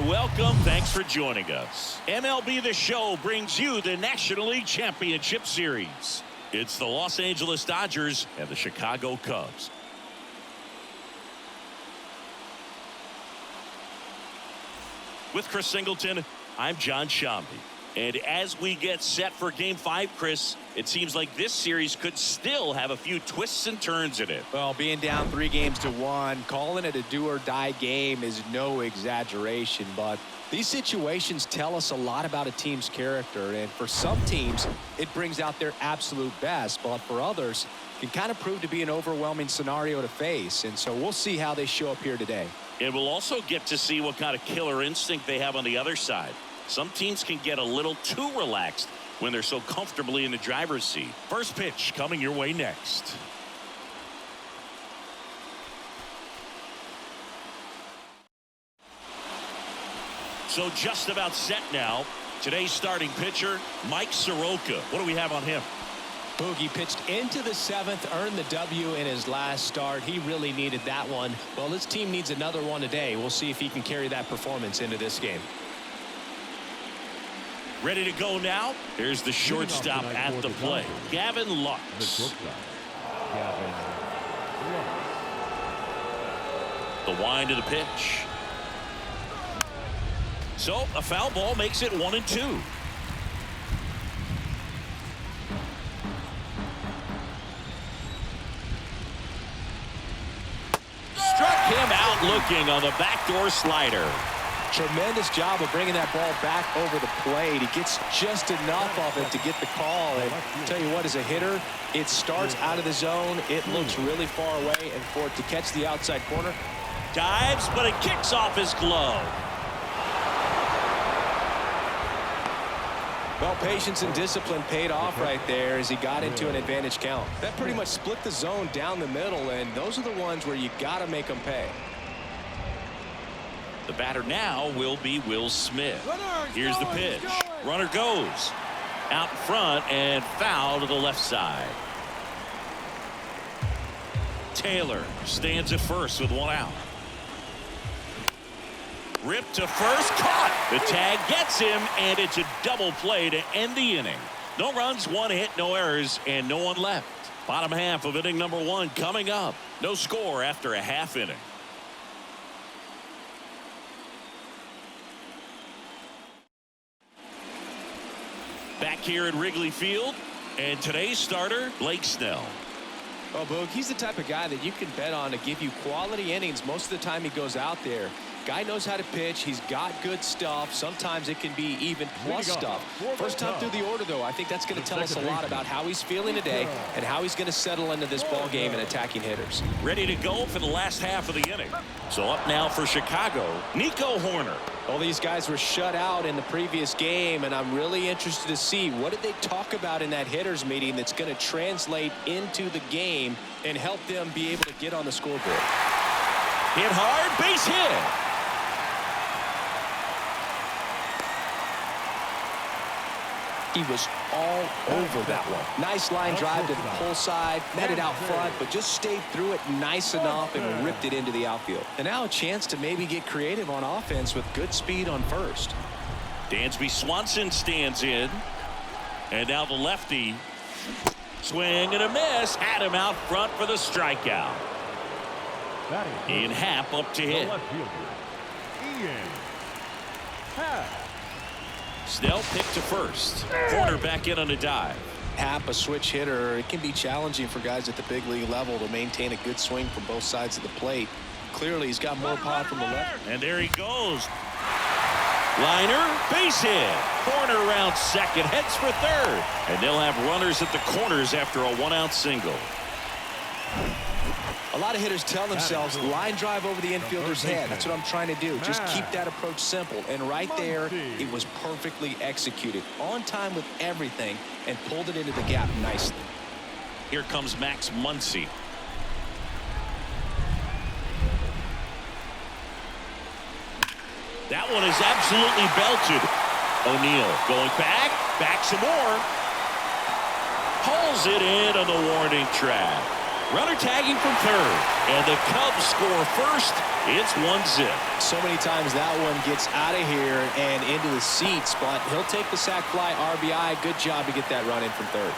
and welcome. Thanks for joining us. MLB The Show brings you the National League Championship Series. It's the Los Angeles Dodgers and the Chicago Cubs. With Chris Singleton, I'm John Shambi. And as we get set for Game 5, Chris, it seems like this series could still have a few twists and turns in it. Well, being down 3-1, calling it a do-or-die game is no exaggeration, but these situations tell us a lot about a team's character, and for some teams, it brings out their absolute best, but for others, it can kind of prove to be an overwhelming scenario to face, and so we'll see how they show up here today. And we'll also get to see what kind of killer instinct they have on the other side. Some teams can get a little too relaxed when they're so comfortably in the driver's seat. First pitch coming your way next. So just about set now. Today's starting pitcher, Mike Soroka. What do we have on him? Boogie pitched into the 7th, earned the W in his last start. He really needed that one. Well, this team needs another one today. We'll see if he can carry that performance into this game. Ready to go now. Here's the shortstop at the plate, Gavin Lux. The wind of the pitch. So a foul ball makes it 1-2. Struck him out looking on the backdoor slider. Tremendous job of bringing that ball back over the plate. He gets just enough of it to get the call. And I'll tell you what, as a hitter, it starts out of the zone. It looks really far away, and for it to catch the outside corner. Dives, but it kicks off his glove. Well, patience and discipline paid off right there as he got into an advantage count. That pretty much split the zone down the middle, and those are the ones where you got to make them pay. The batter now will be Will Smith. Here's the pitch. Runner goes out in front and foul to the left side. Taylor stands at first with one out. Ripped to first, caught. The tag gets him, and it's a double play to end the inning. No runs, one hit, no errors, and no one left. Bottom half of inning number 1 coming up. No score after a half inning. Back here at Wrigley Field, and today's starter, Blake Snell. Well, Boog, he's the type of guy that you can bet on to give you quality innings most of the time he goes out there. Guy knows how to pitch. He's got good stuff. Sometimes it can be even plus stuff. First time through the order, though, I think that's going to tell us a lot about how he's feeling today and how he's going to settle into this ball game and attacking hitters. Ready to go for the last half of the inning. So up now for Chicago, Nico Hoerner. Well, these guys were shut out in the previous game, and I'm really interested to see what did they talk about in that hitters meeting that's going to translate into the game and help them be able to get on the scoreboard. Hit hard, base hit. He was all over that one. Nice line drive to the pull side, met it out front, but just stayed through it nice enough and ripped it into the outfield. And now a chance to maybe get creative on offense with good speed on first. Dansby Swanson stands in. And now the lefty. Swing and a miss. Had him out front for the strikeout. Ian Happ up to hit. Snell picked to first. Corner back in on a dive. Happ, a switch hitter. It can be challenging for guys at the big league level to maintain a good swing from both sides of the plate. Clearly, he's got more power from the left. And there he goes. Liner, base hit. Corner around second, heads for third. And they'll have runners at the corners after a one-out single. A lot of hitters tell themselves line drive over the infielder's head. That's what I'm trying to do. Just keep that approach simple. And right there, it was perfectly executed. On time with everything and pulled it into the gap nicely. Here comes Max Muncy. That one is absolutely belted. O'Neill going back some more. Hauls it in on the warning track. Runner tagging from third. And the Cubs score first. It's 1-0. So many times that one gets out of here and into the seats, but he'll take the sac fly RBI. Good job to get that run in from third.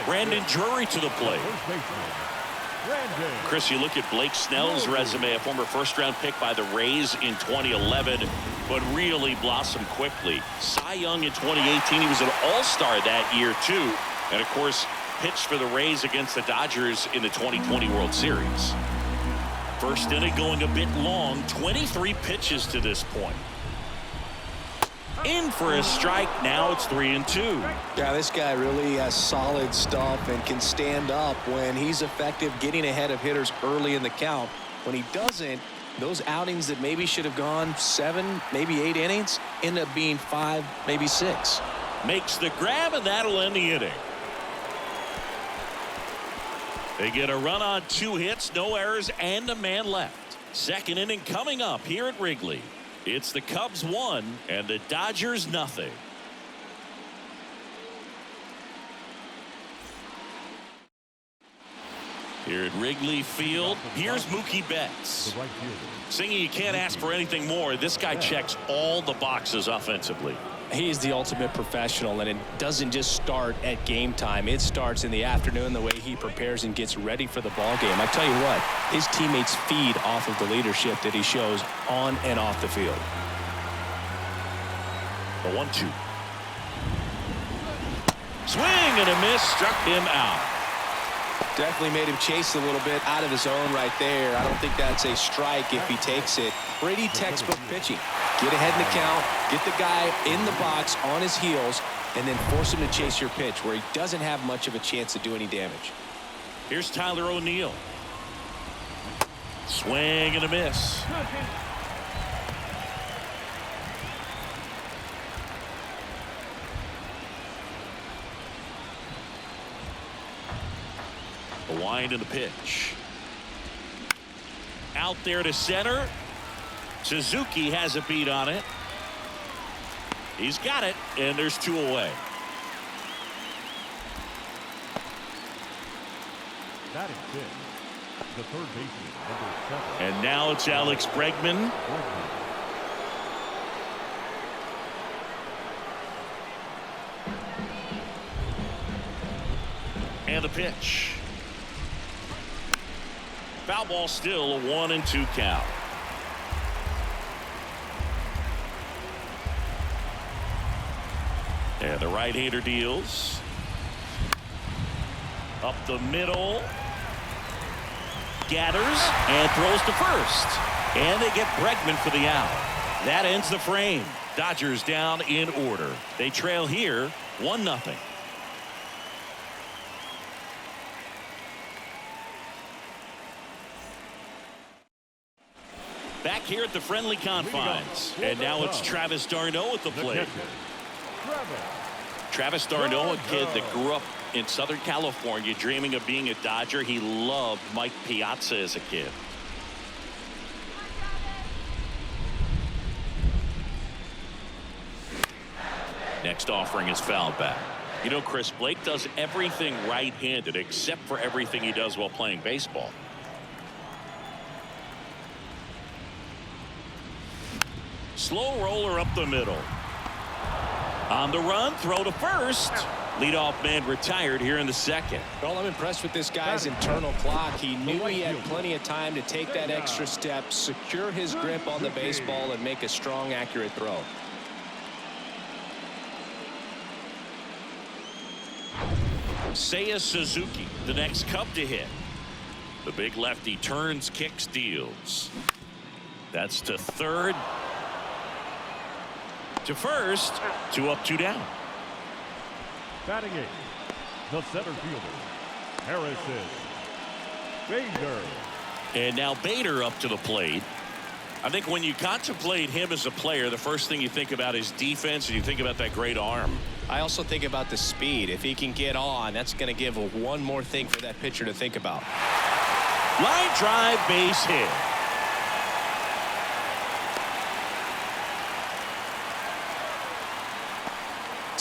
Brandon Drury to the plate. Chris, you look at Blake Snell's resume, a former first-round pick by the Rays in 2011, but really blossomed quickly. Cy Young in 2018, he was an all-star that year, too. And, of course, pitched for the Rays against the Dodgers in the 2020 World Series. First inning going a bit long, 23 pitches to this point. In for a strike. Now it's 3-2. Yeah, this guy really has solid stuff and can stand up when he's effective getting ahead of hitters early in the count. When he doesn't, those outings that maybe should have gone 7, maybe 8 innings end up being 5, maybe 6. Makes the grab, and that'll end the inning. They get a run on 2 hits, no errors, and a man left. Second inning coming up here at Wrigley. It's the Cubs 1 and the Dodgers nothing. Here at Wrigley Field, here's Mookie Betts. Singing, you can't ask for anything more. This guy checks all the boxes offensively. He is the ultimate professional, and it doesn't just start at game time. It starts in the afternoon, the way he prepares and gets ready for the ball game. I tell you what, his teammates feed off of the leadership that he shows on and off the field. The 1-2. Swing and a miss, struck him out. Definitely made him chase a little bit out of his zone right there. I don't think that's a strike if he takes it. Pretty textbook pitching. Get ahead in the count, get the guy in the box on his heels, and then force him to chase your pitch where he doesn't have much of a chance to do any damage. Here's Tyler O'Neill. Swing and a miss. The wind and the pitch. Out there to center. Suzuki has a beat on it. He's got it, and there's 2 away. That is it. The third baseman, number 7. And now it's Alex Bregman. And the pitch. Foul ball, still a 1-2 count. And the right-hander deals. Up the middle. Gathers and throws to first. And they get Bregman for the out. That ends the frame. Dodgers down in order. They trail here 1-0. Back here at the friendly confines. And now it's Travis d'Arnaud at the plate. Travis d'Arnaud, a kid that grew up in Southern California dreaming of being a Dodger. He loved Mike Piazza as a kid. Next offering is fouled back. You know, Chris, Blake does everything right-handed except for everything he does while playing baseball. Slow roller up the middle. On the run, throw to first. Leadoff man retired here in the second. Well, I'm impressed with this guy's internal clock. He knew he had plenty of time to take that extra step, secure his grip on the baseball, and make a strong, accurate throw. Seiya Suzuki, the next Cub to hit. The big lefty turns, kicks, deals. That's to third. To first. 2 up, 2 down. Batting 8, the center fielder, Harrison Bader. And now Bader up to the plate. I think when you contemplate him as a player, the first thing you think about is defense, and you think about that great arm. I also think about the speed. If he can get on, that's going to give one more thing for that pitcher to think about. Line drive, base hit.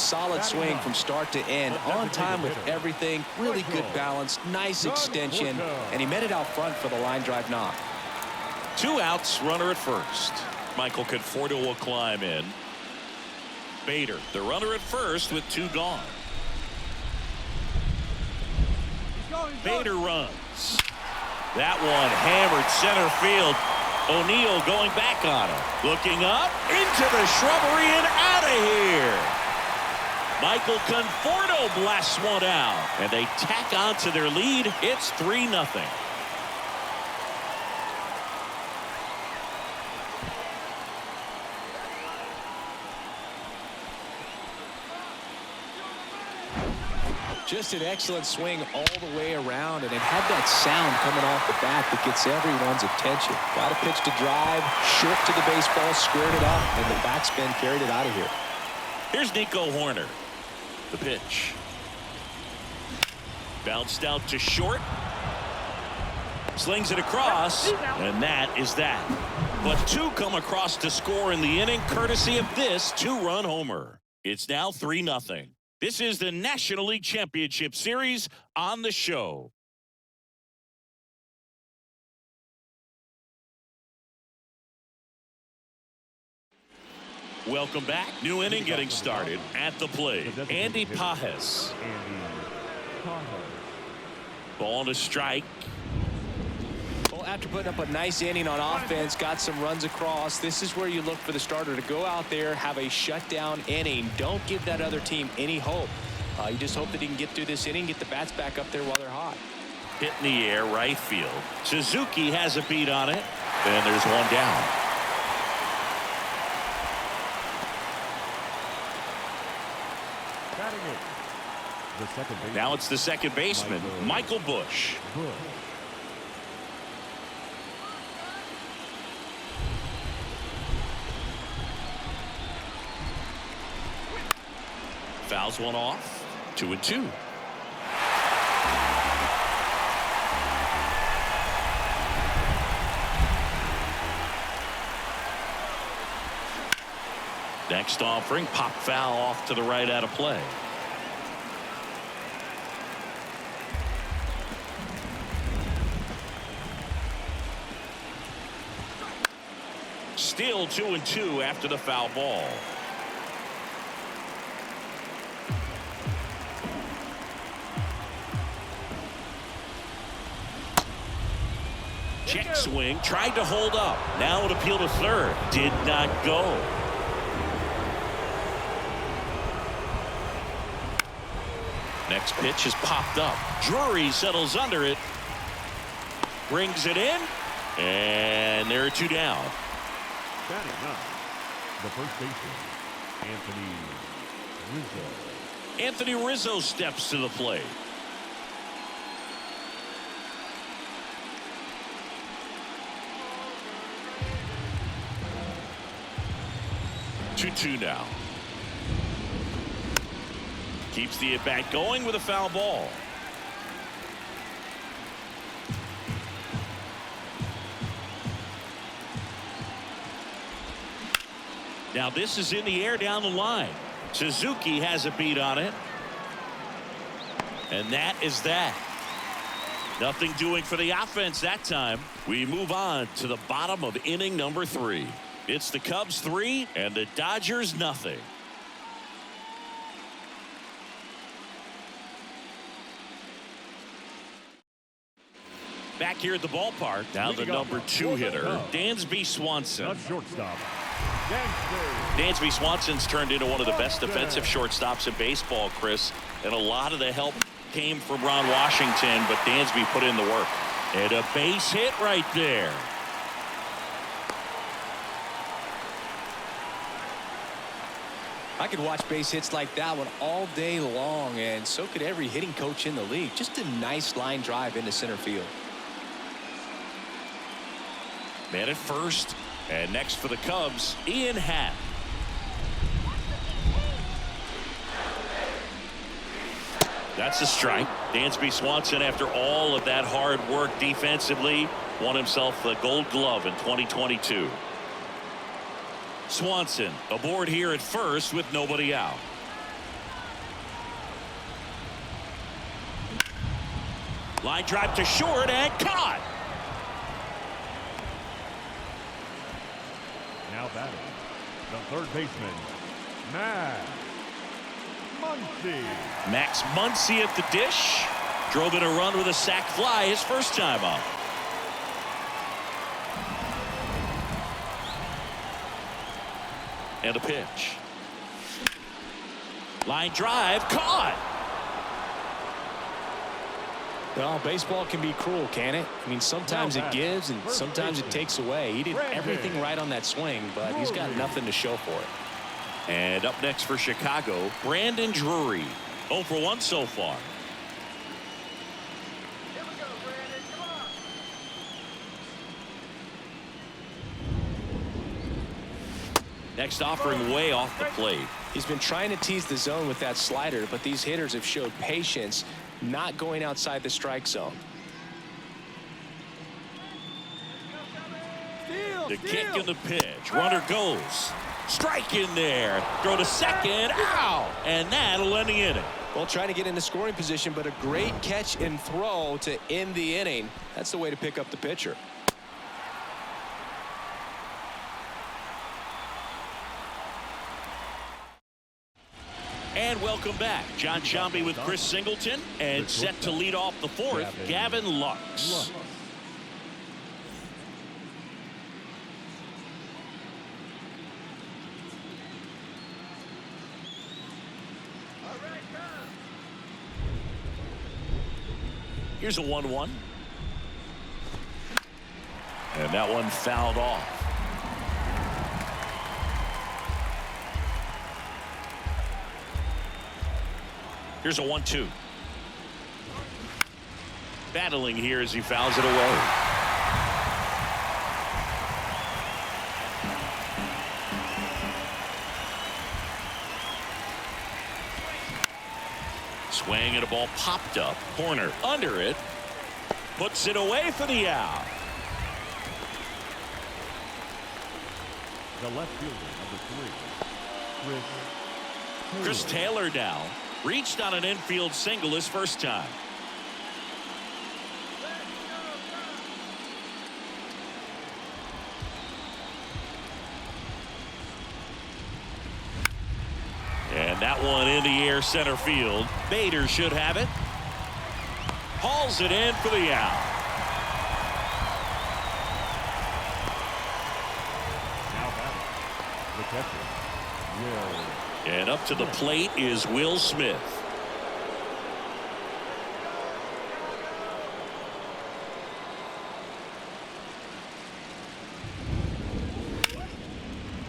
solid swing from start to end. On time with everything. Really good balance. Nice extension. And he met it out front for the line drive knock. 2 outs, runner at first. Michael Conforto will climb in. Bader, the runner at first with 2 gone. Bader runs. That one hammered center field. O'Neill going back on him. Looking up into the shrubbery and out of here. Michael Conforto blasts one out. And they tack on to their lead. It's 3-0. Just an excellent swing all the way around, and it had that sound coming off the bat that gets everyone's attention. Got a pitch to drive, short to the baseball, squared it up, and the backspin carried it out of here. Here's Nico Horner. The pitch. Bounced out to short. Slings it across, and that is that. But 2 come across to score in the inning, courtesy of this 2-run homer. It's now 3-0. This is the National League Championship Series on the show. Welcome back. New inning getting started. At the plate, Andy Pajes. Ball to strike. Well, after putting up a nice inning on offense, got some runs across, this is where you look for the starter to go out there, have a shutdown inning. Don't give that other team any hope. You just hope that he can get through this inning, get the bats back up there while they're hot. Hit in the air, right field. Suzuki has a beat on it, and there's one down. Now it's the second baseman, Michael Busch. Fouls one off. 2-2. Next offering, pop foul off to the right out of play. Still 2-2 after the foul ball. Check swing, tried to hold up. Now it appeal to third. Did not go. Next pitch is popped up. Drury settles under it. Brings it in. And there are 2 down. Batting up, the first baseman, Rizzo. Anthony Rizzo steps to the plate. Two now. Keeps the at-bat going with a foul ball. Now this is in the air down the line. Suzuki has a beat on it. And that is that. Nothing doing for the offense that time. We move on to the bottom of inning number 3. It's the Cubs 3 and the Dodgers nothing. Back here at the ballpark, now the number 2 hitter, Dansby Swanson. Shortstop. Dansby Swanson's turned into one of the best defensive shortstops in baseball, Chris. And a lot of the help came from Ron Washington, but Dansby put in the work. And a base hit right there. I could watch base hits like that one all day long, and so could every hitting coach in the league. Just a nice line drive into center field. Man at first, and next for the Cubs, Ian Happ. That's a strike. Dansby Swanson, after all of that hard work defensively, won himself the Gold Glove in 2022. Swanson aboard here at first with nobody out. Line drive to short and caught. Now batting, the third baseman, Max Muncy. Max Muncy at the dish. Drove in a run with a sac fly his first time up. And a pitch. Line drive caught. Well, baseball can be cruel, can it? I mean, sometimes it gives and sometimes it takes away. He did everything right on that swing, but he's got nothing to show for it. And up next for Chicago, Brandon Drury. 0 for 1 so far. Next offering way off the plate. He's been trying to tease the zone with that slider, but these hitters have showed patience, not going outside the strike zone. The kick and the pitch. Runner goes. Strike in there. Throw to second. Ow! And that'll end the inning. Well, trying to get into scoring position, but a great catch and throw to end the inning. That's the way to pick up the pitcher. And welcome back. John Sciambi with Chris Singleton. And set to lead off the fourth, Gavin Lux. Here's a 1-1. And that one fouled off. Here's a 1-2. Battling here as he fouls it away. Swing and a ball popped up. Corner under it. Puts it away for the out. The left fielder, number 3, Chris Taylor now. Reached on an infield single his first time. And that one in the air center field. Bader should have it. Hauls it in for the out. Now batting, the catcher, Will. And up to the plate is Will Smith.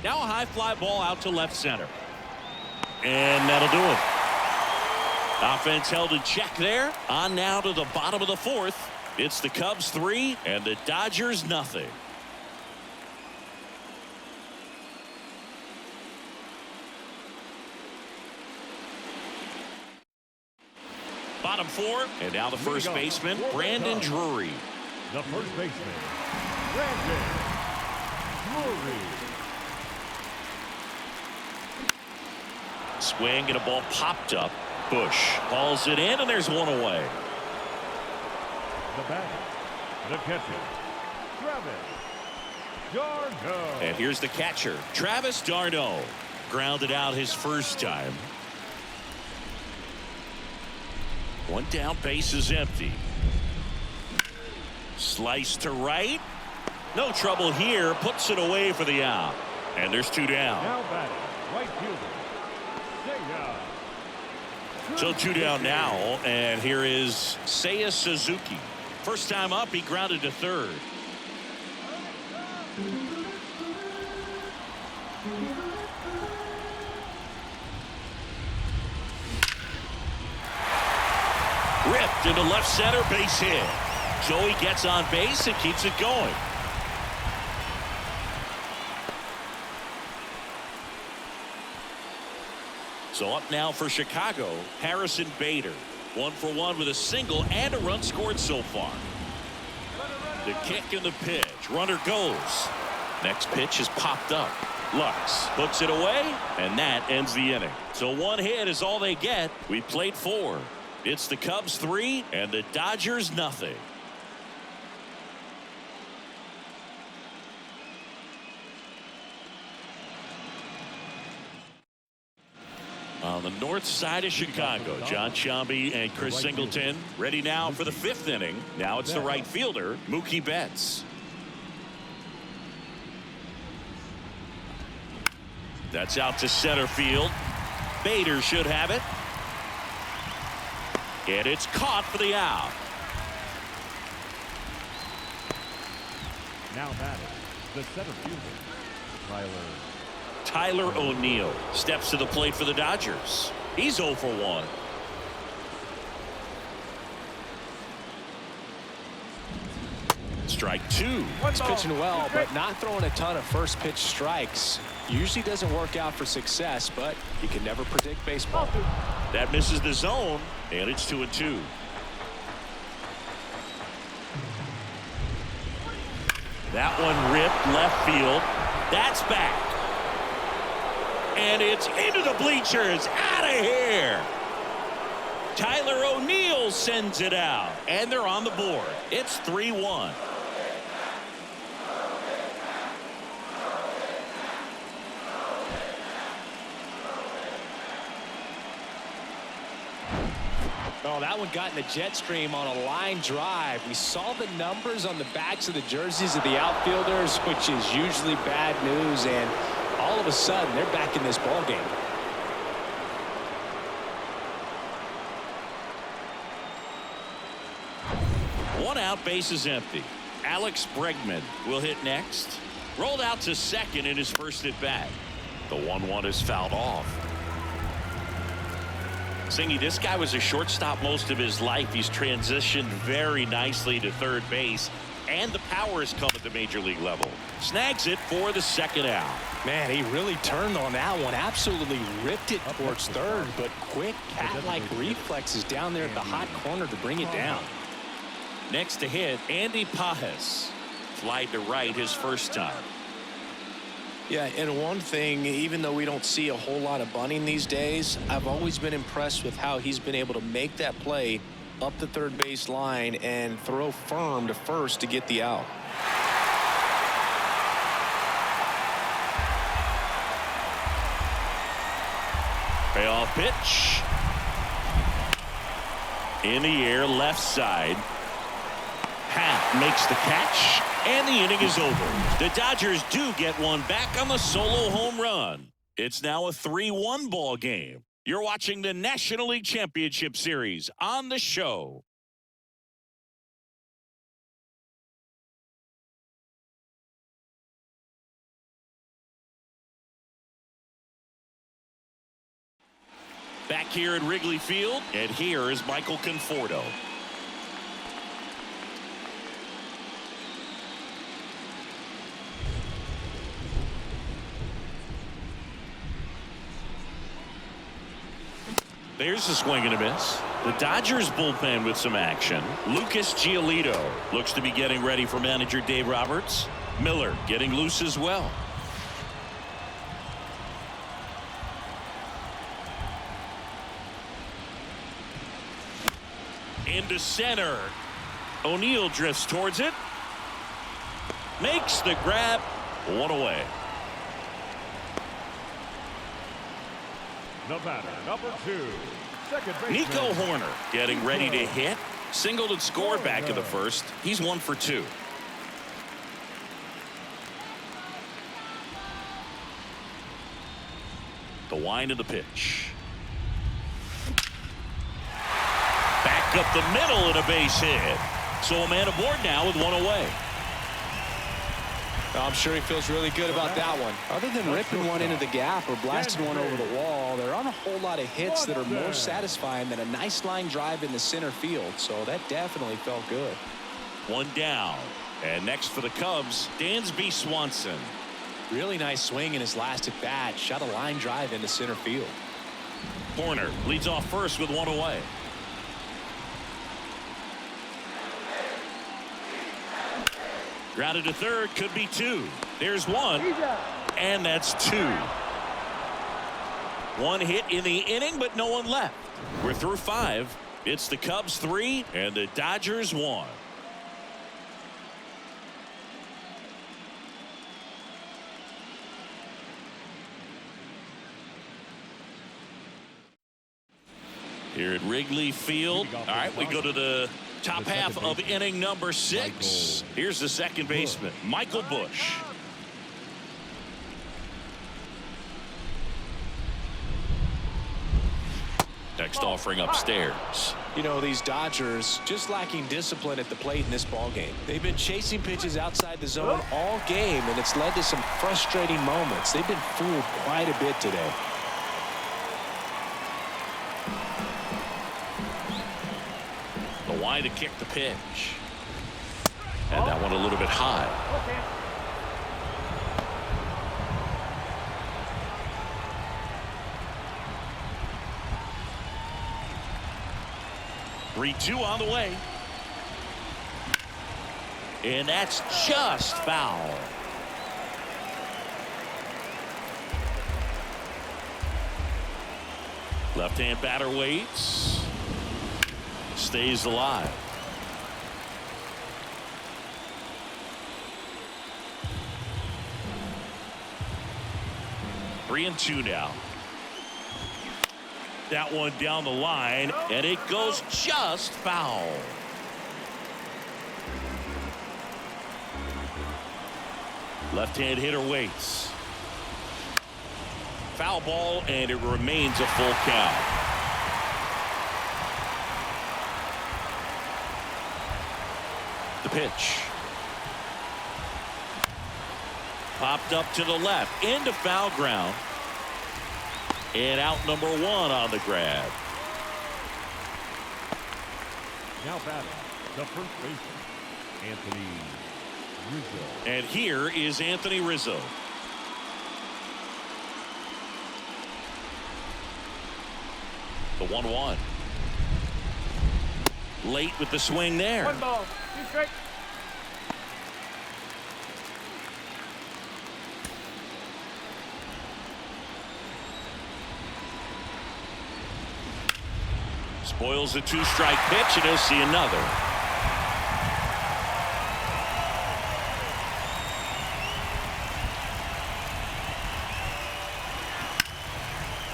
Now a high fly ball out to left center. And that'll do it. Offense held in check there. On now to the bottom of the fourth. It's the Cubs 3 and the Dodgers nothing. Bottom 4, and now the first baseman, Brandon Drury. The first baseman, Brandon Drury. Swing and a ball popped up. Bush hauls it in, and there's one away. The batter, the catcher, Travis d'Arnaud. And here's the catcher, Travis d'Arnaud. Grounded out his first time. One down, base is empty. Slice to right. No trouble here. Puts it away for the out. And there's 2 down. Now batting, right fielder, Seiya. So 2 down now. And here is Seiya Suzuki. First time up, he grounded to third. Ripped into left center, base hit. Joey gets on base and keeps it going. So up now for Chicago, Harrison Bader. 1 for 1 with a single and a run scored so far. The kick and the pitch. Runner goes. Next pitch is popped up. Lux puts it away, and that ends the inning. So 1 hit is all they get. We played 4. It's the Cubs 3 and the Dodgers nothing. On the north side of Chicago, John Sciambi and Chris Singleton ready now for the 5th inning. Now it's the right fielder, Mookie Betts. That's out to center field. Bader should have it. And it's caught for the out. Now batting, the center fielder, Tyler O'Neill steps to the plate for the Dodgers. He's 0 for 1. Strike 2. He's pitching well, but not throwing a ton of first pitch strikes. Usually doesn't work out for success, but you can never predict baseball. That misses the zone, and it's 2-2. That one ripped left field. That's back. And it's into the bleachers. Out of here. Tyler O'Neill sends it out, and they're on the board. It's 3-1. Oh, that one got in the jet stream on a line drive. We saw the numbers on the backs of the jerseys of the outfielders, which is usually bad news, and all of a sudden they're back in this ball game. One out, base is empty. Alex Bregman will hit next. Rolled out to second in his first at bat. The 1-1 is fouled off. Singy, this guy was a shortstop most of his life. He's transitioned very nicely to third base, and the power has come at the major league level. Snags it for the second out. Man, he really turned on that one. Absolutely ripped it towards third, but quick cat-like reflexes down there at the hot corner to bring it down. Next to hit, Andy Pajes. Flied to right his first time. Yeah, and one thing, even though we don't see a whole lot of bunting these days, I've always been impressed with how he's been able to make that play up the third base line and throw firm to first to get the out. Payoff pitch. In the air, left side. Happ makes the catch, and the inning is over. The Dodgers do get one back on the solo home run. It's now a 3-1 ball game. You're watching the National League Championship Series on the show. Back here at Wrigley Field, and here is Michael Conforto. There's a swing and a miss. The Dodgers bullpen with some action. Lucas Giolito looks to be getting ready for manager Dave Roberts. Miller getting loose as well. Into center. O'Neill drifts towards it. Makes the grab. One away. the batter, number 2, second baseman. Nico Hoerner getting ready to hit. Singled and scored back in the first. He's 1 for 2. The wind of the pitch. Back up the middle and a base hit. So a man aboard now with 1 away. I'm sure he feels really good about that one. Other than ripping one into the gap or blasting one over the wall, there aren't a whole lot of hits that are more satisfying than a nice line drive in the center field. So that definitely felt good. 1 down. And next for the Cubs, Dansby Swanson. Really nice swing in his last at bat. Shot a line drive into center field. Hoerner leads off first with 1 away. Grounded to third, could be 2. There's 1, and that's 2. 1 hit in the inning, but no one left. We're through 5. It's the Cubs 3 and the Dodgers 1. Here at Wrigley Field. All right, we go to the top half of inning number 6. Here's the second baseman, Michael Busch. Next offering upstairs. You know, these Dodgers just lacking discipline at the plate in this ball game. They've been chasing pitches outside the zone all game, and it's led to some frustrating moments. They've been fooled quite a bit today. The wide to kick the pitch. And that one a little bit high. Okay. 3-2 on the way. And that's just foul. Left-hand batter waits. Stays alive. Three and two now. That one down the line, and it goes just foul. Left-hand hitter waits. Foul ball, and it remains a full count. The pitch. Popped up to the left, into foul ground. And out number 1 on the grab. Now batting, the first baseman, Anthony Rizzo. And here is Anthony Rizzo. The 1-1. Late with the swing there. 1 ball. 2 strike. Spoils the 2-strike pitch, and he'll see another.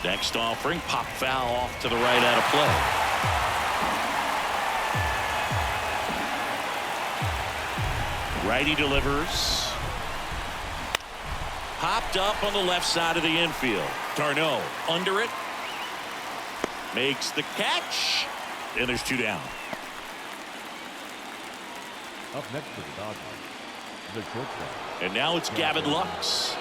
Next offering, pop foul off to the right out of play. Righty delivers. Popped up on the left side of the infield. Darno under it. Makes the catch, and there's 2 down. Up next for the Dodgers, the shortstop. And now it's Gavin Lux.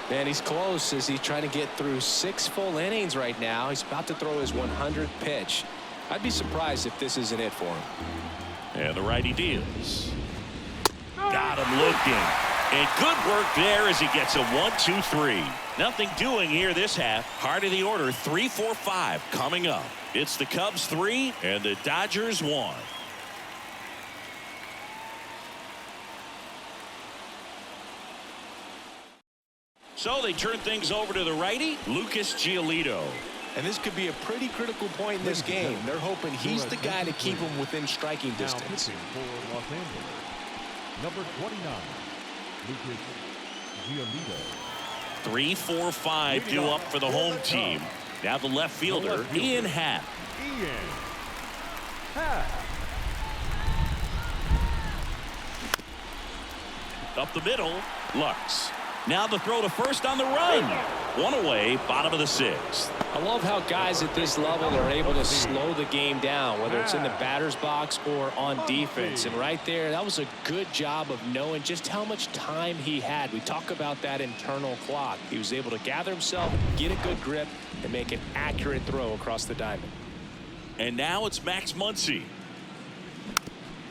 Man, he's close as he's trying to get through 6 full innings right now. He's about to throw his 100th pitch. I'd be surprised if this isn't it for him. And the righty deals. Got him looking. And good work there as he gets a 1-2-3. Nothing doing here this half. Heart of the order, 3-4-5 coming up. It's the Cubs 3 and the Dodgers 1. So they turn things over to the righty, Lucas Giolito. And this could be a pretty critical point in this game. They're hoping he's the guy to keep them within striking Now distance. pitching for Los Angeles, number 29, Lucas Giolito. 3-4-5 due up for the home team. Now the left fielder, Ian Happ. Ian Happ. Up the middle, Lux. Now the throw to first on the run. 1 away, bottom of the 6th. I love how guys at this level are able to slow the game down, whether it's in the batter's box or on defense. And right there, that was a good job of knowing just how much time he had. We talk about that internal clock. He was able to gather himself, get a good grip, and make an accurate throw across the diamond. And now it's Max Muncy.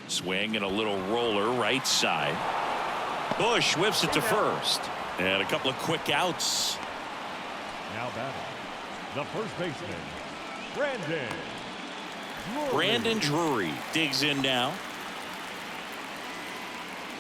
Swing and a little roller right side. Busch whips it to first. And a couple of quick outs. Now batting, the first baseman, Brandon Drury digs in now.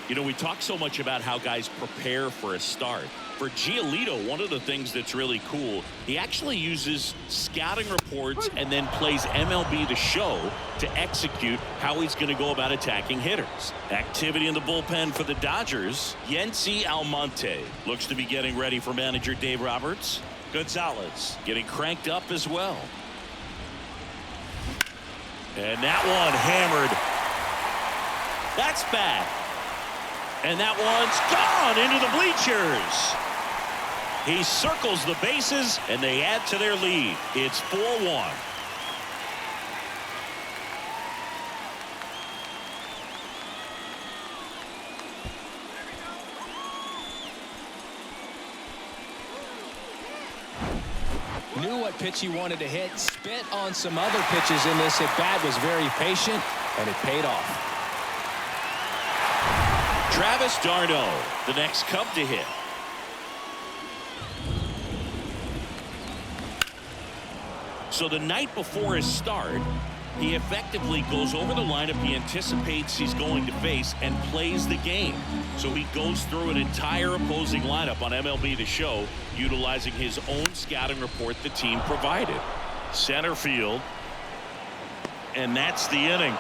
You know, we talk so much about how guys prepare for a start. For Giolito, one of the things that's really cool, he actually uses scouting reports and then plays MLB The Show to execute how he's going to go about attacking hitters. Activity in the bullpen for the Dodgers. Yency Almonte looks to be getting ready for manager Dave Roberts. Gonzalez getting cranked up as well. And that one hammered. That's bad. And that one's gone into the bleachers. He circles the bases, and they add to their lead. It's 4-1. Knew what pitch he wanted to hit, spit on some other pitches in this at bat, was very patient, and it paid off. Travis d'Arnaud, the next Cub to hit. So the night before his start, he effectively goes over the lineup he anticipates he's going to face and plays the game. So he goes through an entire opposing lineup on MLB The Show, utilizing his own scouting report the team provided. Center field. And that's the inning.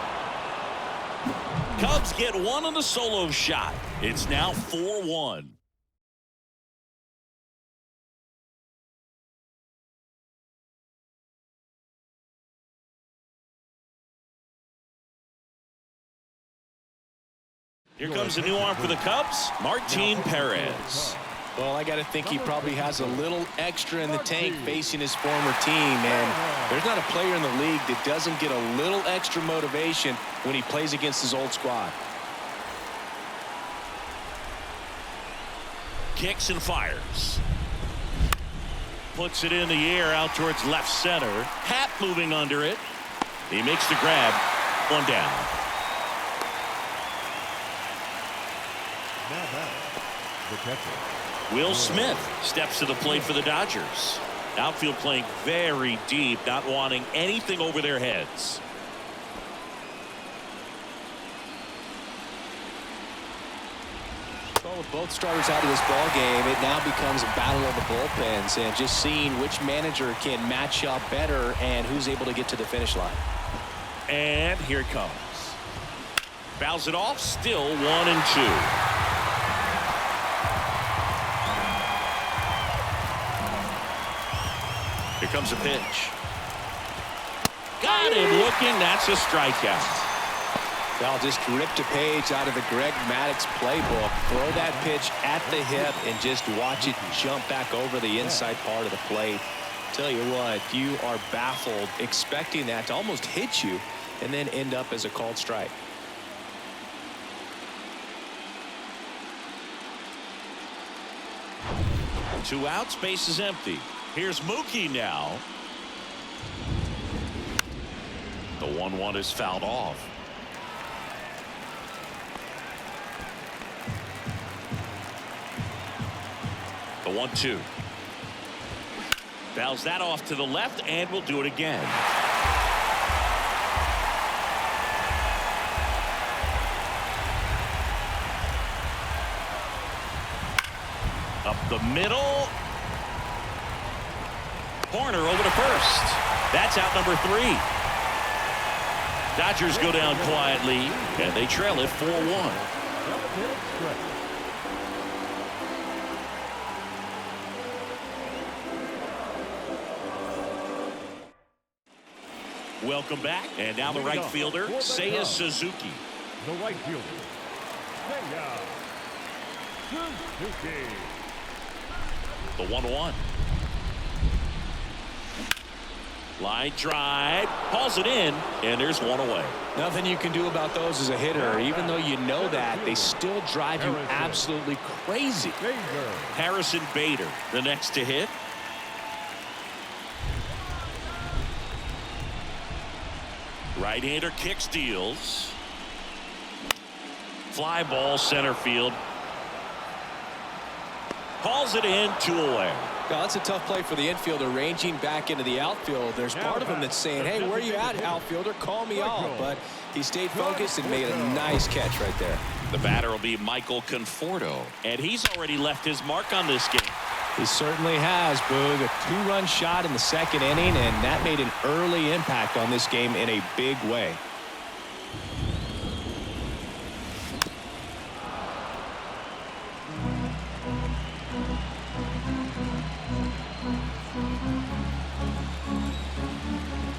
Cubs get one on the solo shot. It's now 4-1. Here comes a new arm for the Cubs, Martin Perez. Well, I got to think he probably has a little extra in the tank facing his former team, and there's not a player in the league that doesn't get a little extra motivation when he plays against his old squad. Kicks and fires. Puts it in the air out towards left center. Happ moving under it. He makes the grab. One down. Now back, the catcher. Will Smith steps to the plate for the Dodgers. Outfield playing very deep, not wanting anything over their heads. Well, with both starters out of this ball game, it now becomes a battle of the bullpens and just seeing which manager can match up better and who's able to get to the finish line. And here it comes. Fouls it off, still 1-2. Here comes a pitch. Got him looking. That's a strikeout. Well, just ripped a page out of the Greg Maddux playbook. Throw that pitch at the hip and just watch it jump back over the inside part of the plate. Tell you what, you are baffled expecting that to almost hit you and then end up as a called strike. Two outs, base is empty. Here's Mookie now. The 1-1 is fouled off. The 1-2. Fouls that off to the left and will do it again. Up the middle. Corner over to first. That's out number 3. Dodgers go down quietly, and they trail it 4-1. Welcome back, and now the right fielder, Seiya Suzuki. The right fielder, Seiya Suzuki. The 1-1. Line drive, hauls it in, and there's one away. Nothing you can do about those as a hitter. Even though you know that, they still drive you absolutely crazy. Harrison Bader, the next to hit. Right-hander kicks, deals. Fly ball center field. Hauls it in, 2 away. Well, that's a tough play for the infielder, ranging back into the outfield. There's part of him that's saying, hey, where are you at, outfielder? Call me off. But he stayed focused and made a nice catch right there. The batter will be Michael Conforto, and he's already left his mark on this game. He certainly has, Boog. A 2-run shot in the second inning, and that made an early impact on this game in a big way.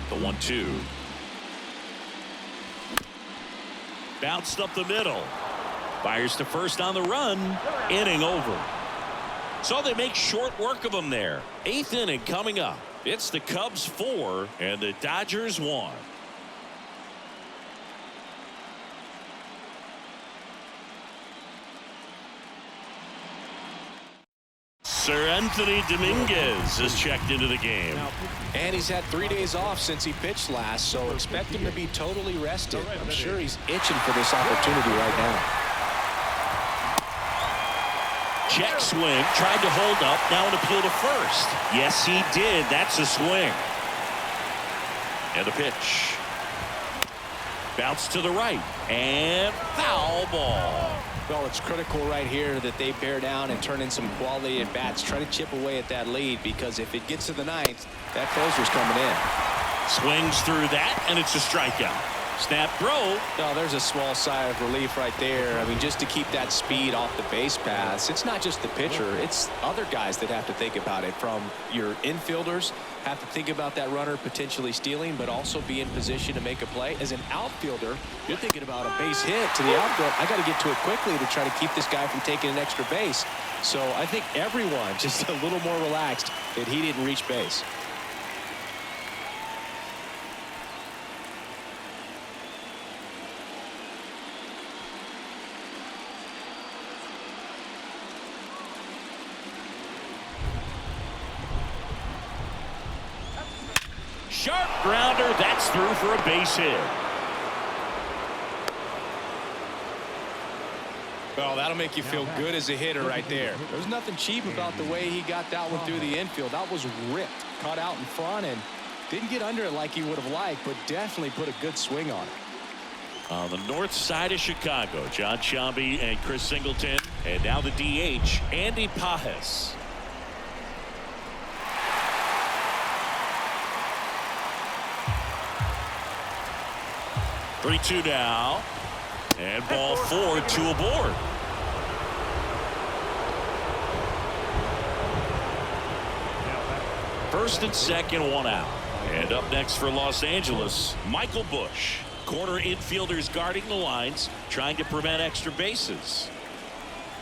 The 1-2. Bounced up the middle. Fires to first on the run. Inning over. So they make short work of him there. 8th inning coming up. It's the Cubs 4 and the Dodgers 1. Sir Anthony Dominguez is checked into the game. And he's had 3 days off since he pitched last, so expect him to be totally rested. I'm sure he's itching for this opportunity right now. Check swing, tried to hold up, now an appeal to first. Yes, he did. That's a swing. And the pitch. Bounce to the right. And foul ball. Well, it's critical right here that they bear down and turn in some quality at bats. Try to chip away at that lead, because if it gets to the 9th, that closer's coming in. Swings through that, and it's a strikeout. Snap throw. No, there's a small sigh of relief right there. I mean, just to keep that speed off the base paths. It's not just the pitcher. It's other guys that have to think about it. From your infielders have to think about that runner potentially stealing, but also be in position to make a play. As an outfielder, you're thinking about a base hit to the outfield. I got to get to it quickly to try to keep this guy from taking an extra base. So I think everyone just a little more relaxed that he didn't reach base. Sharp grounder. That's through for a base hit. Well, that'll make you feel good as a hitter right there. There's nothing cheap about the way he got that one through the infield. That was ripped, caught out in front, and didn't get under it like he would have liked, but definitely put a good swing on it. On the north side of Chicago, John Sciambi and Chris Singleton, and now the DH, Andy Pajes. 3-2 now. And ball 4, 2 aboard. First and second, 1 out. And up next for Los Angeles, Michael Busch. Corner infielders guarding the lines, trying to prevent extra bases.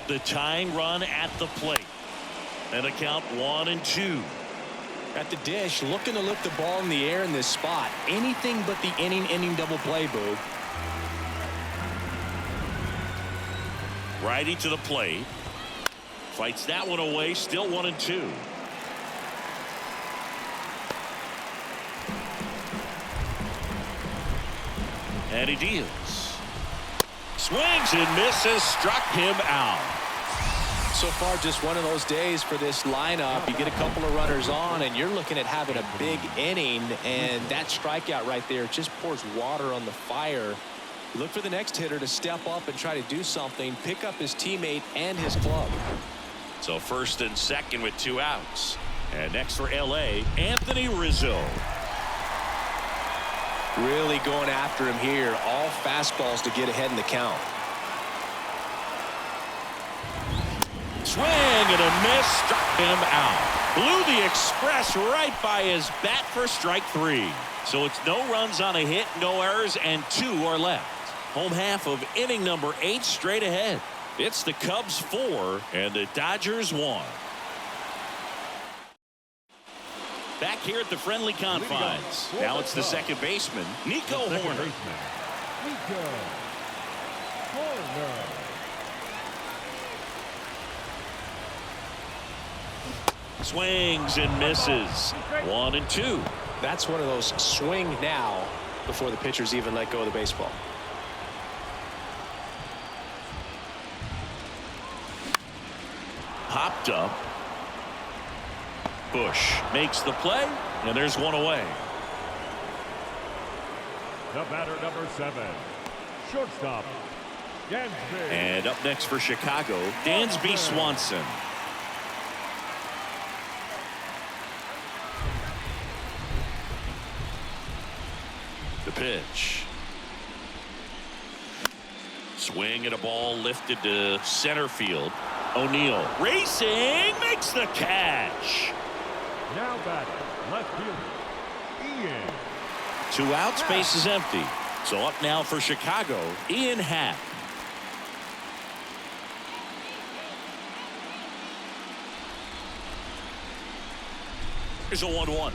The tying run at the plate. And a count 1-2. At the dish, looking to lift the ball in the air in this spot. Anything but the inning double play, Boog. Righty to the plate. Fights that one away. Still 1-2. And he deals. Swings and misses. Struck him out. So far, just one of those days for this lineup. You get a couple of runners on, and you're looking at having a big inning, and that strikeout right there just pours water on the fire. Look for the next hitter to step up and try to do something, pick up his teammate and his club. So first and second with 2 outs. And next for LA, Anthony Rizzo. Really going after him here. All fastballs to get ahead in the count. Swing and a miss, struck him out. Blew the express right by his bat for strike 3. So it's no runs on a hit, no errors, and 2 are left. Home half of inning number 8 straight ahead. It's the Cubs 4 and the Dodgers 1. Back here at the friendly confines. Now it's the second baseman, Nico Horner. Swings and misses. 1-2. That's one of those swing now before the pitchers even let go of the baseball. Popped up. Busch makes the play, and there's one away. The batter, number 7, shortstop, Dansby. And up next for Chicago, Dansby Swanson. The pitch. Swing and a ball lifted to center field. O'Neill racing, makes the catch. Now batting, left fielder, Ian. 2 outs, base is empty. So up now for Chicago, Ian Happ. Here's a 1-1.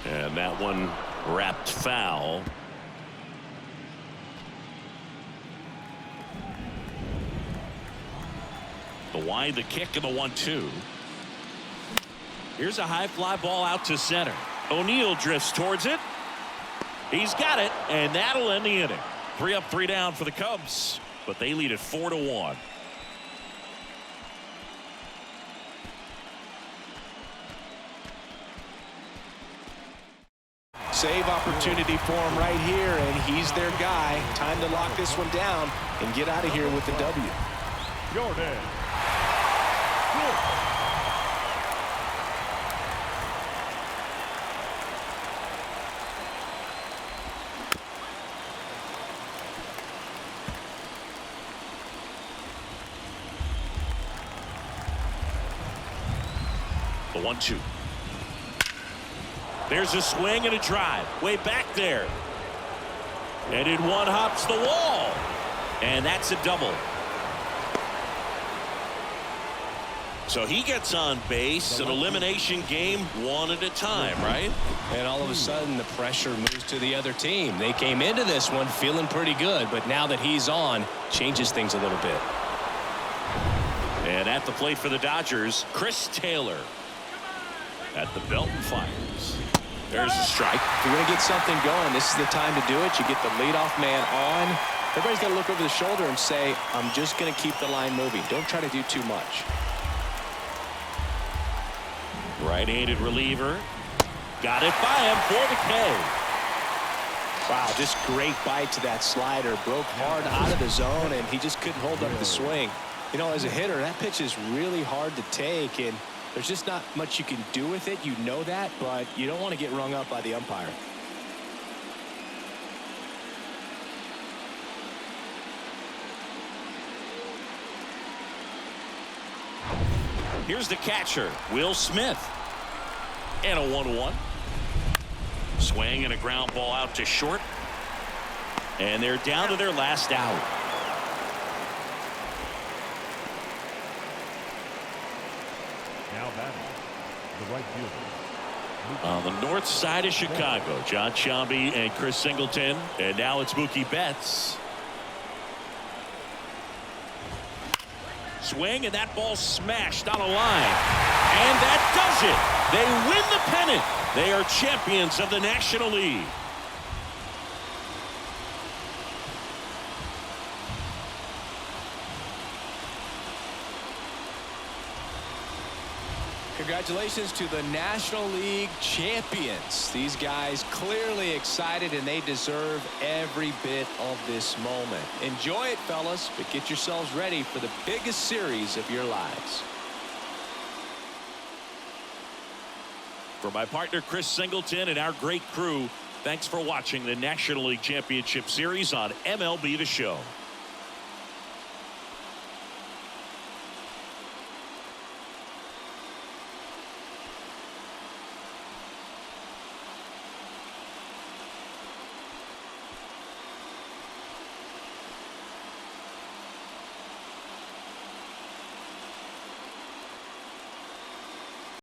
And that one wrapped foul. The wide, the kick, and the 1-2. Here's a high fly ball out to center. O'Neill drifts towards it. He's got it, and that'll end the inning. 3 up, 3 down for the Cubs, but they lead it 4-1. Save opportunity for him right here, and he's their guy. Time to lock this one down and get out of here with the W. Jordan. The 1-2. There's a swing and a drive way back there. And in one hops the wall. And that's a double. So he gets on base. An elimination game, 1 at a time, right? And all of a sudden the pressure moves to the other team. They came into this one feeling pretty good, but now that he's on, changes things a little bit. And at the plate for the Dodgers, Chris Taylor. At the belt and fires. There's a strike. If you're going to get something going, this is the time to do it. You get the leadoff man on. Everybody's got to look over the shoulder and say, I'm just going to keep the line moving. Don't try to do too much. Right-handed reliever. Got it by him for the K. Wow, just great bite to that slider. Broke hard out of the zone, and he just couldn't hold up the swing. You know, as a hitter, that pitch is really hard to take, and there's just not much you can do with it. You know that, but you don't want to get rung up by the umpire. Here's the catcher, Will Smith. And a 1-1. Swing and a ground ball out to short. And they're down to their last out. Now batting, the right fielder. On the north side of Chicago, John Sciambi and Chris Singleton. And now it's Mookie Betts. Swing, and that ball smashed on a line. And that does it. They win the pennant. They are champions of the National League. Congratulations to the National League champions. These guys clearly excited, and they deserve every bit of this moment. Enjoy it, fellas, but get yourselves ready for the biggest series of your lives. For my partner Chris Singleton and our great crew, thanks for watching the National League Championship Series on MLB The Show.